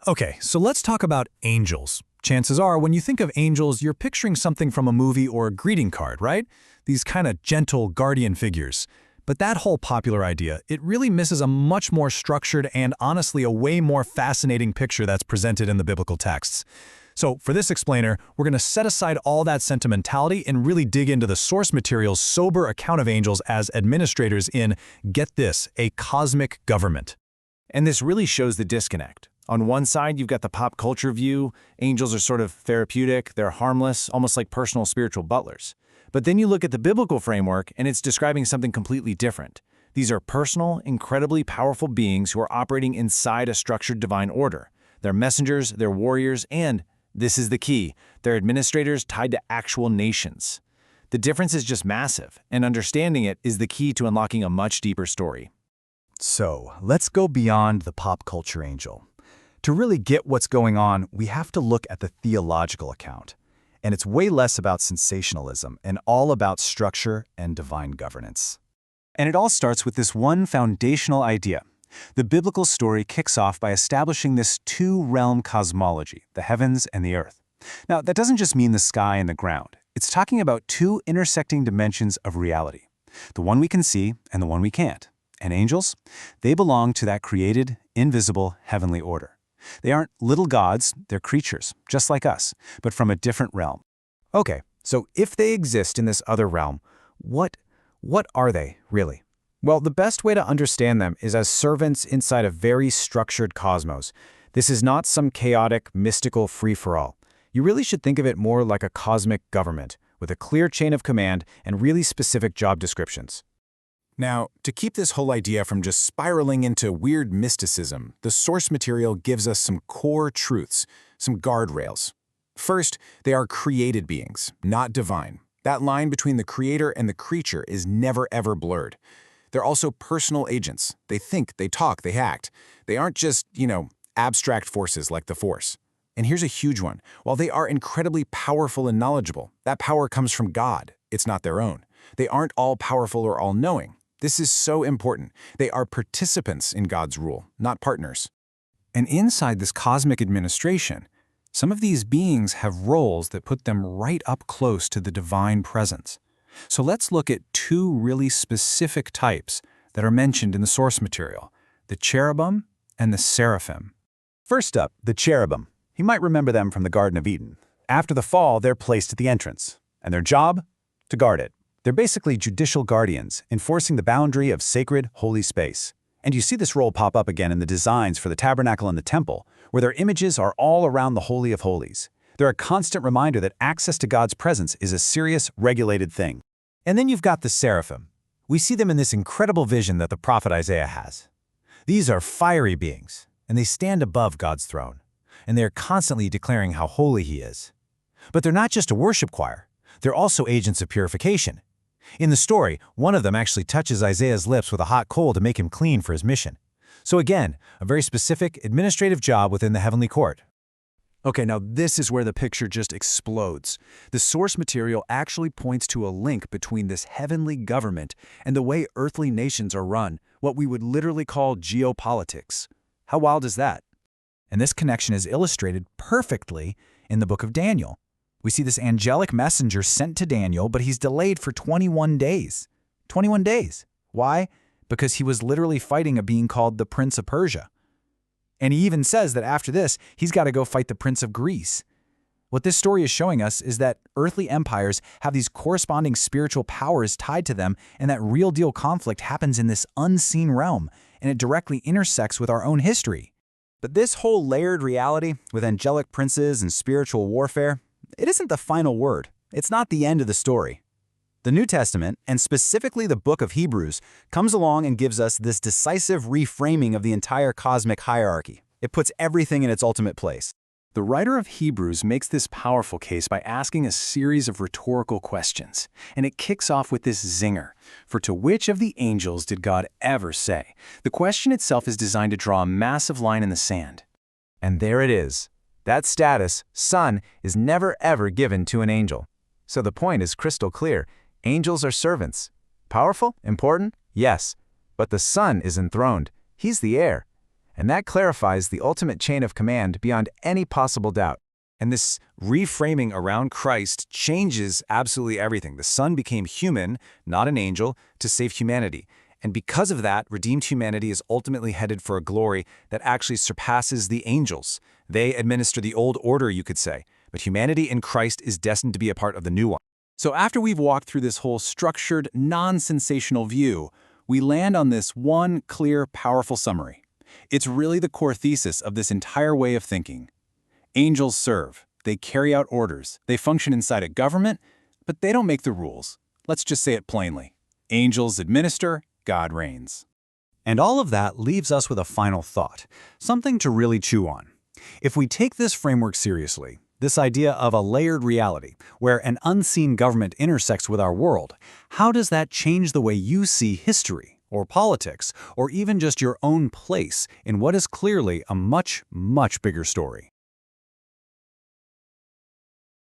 Okay, so let's talk about angels. Chances are, when you think of angels, you're picturing something from a movie or a greeting card, right? These kind of gentle guardian figures. But that whole popular idea, it really misses a much more structured and honestly a way more fascinating picture that's presented in the biblical texts. So for this explainer, we're going to set aside all that sentimentality and really dig into the source material's sober account of angels as administrators in, get this, a cosmic government. And this really shows the disconnect. On one side, you've got the pop culture view. Angels are sort of therapeutic, they're harmless, almost like personal spiritual butlers. But then you look at the biblical framework, and it's describing something completely different. These are personal, incredibly powerful beings who are operating inside a structured divine order. They're messengers, they're warriors, and, this is the key, they're administrators tied to actual nations. The difference is just massive, and understanding it is the key to unlocking a much deeper story. So, let's go beyond the pop culture angel. To really get what's going on, we have to look at the theological account. And it's way less about sensationalism and all about structure and divine governance. And it all starts with this one foundational idea. The biblical story kicks off by establishing this two-realm cosmology, the heavens and the earth. Now, that doesn't just mean the sky and the ground. It's talking about two intersecting dimensions of reality, the one we can see and the one we can't. And angels? They belong to that created, invisible, heavenly order. They aren't little gods, they're creatures, just like us, but from a different realm. Okay, so if they exist in this other realm, what are they, really? Well, the best way to understand them is as servants inside a very structured cosmos. This is not some chaotic, mystical free-for-all. You really should think of it more like a cosmic government, with a clear chain of command and really specific job descriptions. Now, to keep this whole idea from just spiraling into weird mysticism, the source material gives us some core truths, some guardrails. First, they are created beings, not divine. That line between the creator and the creature is never ever blurred. They're also personal agents. They think, they talk, they act. They aren't just, abstract forces like the Force. And here's a huge one. While they are incredibly powerful and knowledgeable, that power comes from God. It's not their own. They aren't all-powerful or all-knowing. This is so important. They are participants in God's rule, not partners. And inside this cosmic administration, some of these beings have roles that put them right up close to the divine presence. So let's look at two really specific types that are mentioned in the source material, the cherubim and the seraphim. First up, the cherubim. You might remember them from the Garden of Eden. After the fall, they're placed at the entrance, and their job? To guard it. They're basically judicial guardians, enforcing the boundary of sacred, holy space. And you see this role pop up again in the designs for the tabernacle and the temple, where their images are all around the Holy of Holies. They're a constant reminder that access to God's presence is a serious, regulated thing. And then you've got the seraphim. We see them in this incredible vision that the prophet Isaiah has. These are fiery beings, and they stand above God's throne, and they are constantly declaring how holy He is. But they're not just a worship choir. They're also agents of purification. In the story, one of them actually touches Isaiah's lips with a hot coal to make him clean for his mission. So again, a very specific administrative job within the heavenly court. Okay, now this is where the picture just explodes. The source material actually points to a link between this heavenly government and the way earthly nations are run, what we would literally call geopolitics. How wild is that? And this connection is illustrated perfectly in the book of Daniel. We see this angelic messenger sent to Daniel, but he's delayed for 21 days. 21 days. Why? Because he was literally fighting a being called the Prince of Persia. And he even says that after this, he's got to go fight the Prince of Greece. What this story is showing us is that earthly empires have these corresponding spiritual powers tied to them, and that real-deal conflict happens in this unseen realm, and it directly intersects with our own history. But this whole layered reality with angelic princes and spiritual warfare, it isn't the final word. It's not the end of the story. The New Testament, and specifically the book of Hebrews, comes along and gives us this decisive reframing of the entire cosmic hierarchy. It puts everything in its ultimate place. The writer of Hebrews makes this powerful case by asking a series of rhetorical questions, and it kicks off with this zinger. For to which of the angels did God ever say? The question itself is designed to draw a massive line in the sand. And there it is. That status, son, is never ever given to an angel. So the point is crystal clear. Angels are servants. Powerful? Important? Yes. But the Son is enthroned. He's the heir. And that clarifies the ultimate chain of command beyond any possible doubt. And this reframing around Christ changes absolutely everything. The Son became human, not an angel, to save humanity. And because of that, redeemed humanity is ultimately headed for a glory that actually surpasses the angels. They administer the old order, you could say. But humanity in Christ is destined to be a part of the new one. So after we've walked through this whole structured, non-sensational view, we land on this one clear, powerful summary. It's really the core thesis of this entire way of thinking. Angels serve, they carry out orders, they function inside a government, but they don't make the rules. Let's just say it plainly. Angels administer, God reigns. And all of that leaves us with a final thought, something to really chew on. If we take this framework seriously, this idea of a layered reality, where an unseen government intersects with our world, how does that change the way you see history, or politics, or even just your own place in what is clearly a much, much bigger story?